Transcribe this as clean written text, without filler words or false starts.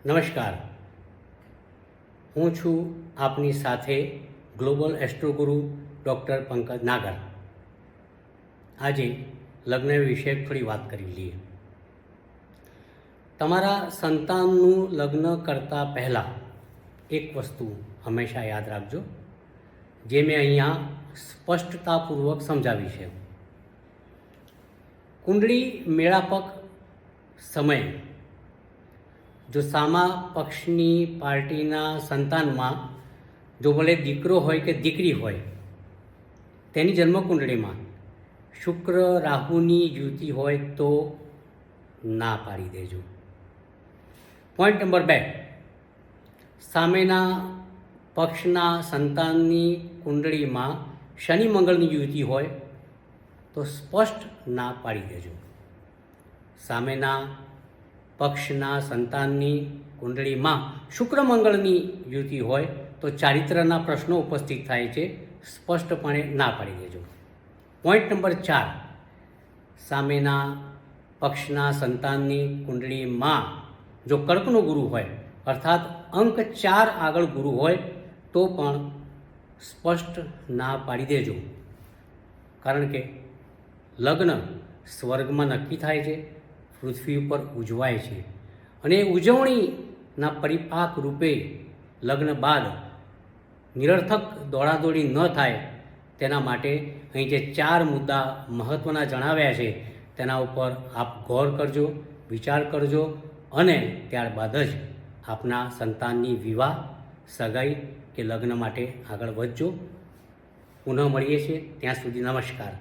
નમસ્કાર, હું છું આપની સાથે ગ્લોબલ એસ્ટ્રોગુરુ ડૉક્ટર પંકજ નાગર. આજે લગ્ન વિશે થોડી વાત કરી લઈએ. તમારા સંતાનનું લગ્ન કરતાં પહેલાં એક વસ્તુ હંમેશા યાદ રાખજો, જે મેં અહીંયા સ્પષ્ટતાપૂર્વક સમજાવી છે. કુંડળી મેળાપક સમયે જો સામા પક્ષની પાર્ટીના સંતાનમાં જો ભલે દીકરો હોય કે દીકરી હોય, તેની જન્મકુંડળીમાં શુક્ર રાહુની યુતિ હોય તો ના પાડી દેજો. પોઈન્ટ નંબર 2, સામેના પક્ષના સંતાનની કુંડળીમાં શનિ મંગળની યુતિ હોય તો સ્પષ્ટ ના પાડી દેજો. સામેના પક્ષના સંતાનની કુંડળીમાં શુક્ર મંગળની યુતિ હોય તો ચારિત્રના પ્રશ્નો ઉપસ્થિત થાય છે, સ્પષ્ટપણે ના પાડી દેજો. પોઈન્ટ નંબર 4, સામેના પક્ષના સંતાનની કુંડળીમાં જો કર્કનો ગુરુ હોય, અર્થાત અંક 4 આગળ ગુરુ હોય તો પણ સ્પષ્ટ ના પાડી દેજો. કારણ કે લગ્ન સ્વર્ગમાં નક્કી થાય છે, પૃથ્વી ઉપર ઉજવાય છે, અને ઉજવણીના પરિપાક રૂપે લગ્ન બાદ નિરર્થક દોડાદોડી ન થાય તેના માટે અહીં જે 4 મુદ્દા મહત્ત્વના જણાવ્યા છે તેના ઉપર આપ ગૌર કરજો, વિચાર કરજો અને ત્યારબાદ જ આપના સંતાનની વિવાહ, સગાઈ કે લગ્ન માટે આગળ વધજો. પુનઃ મળીએ છીએ, ત્યાં સુધી નમસ્કાર.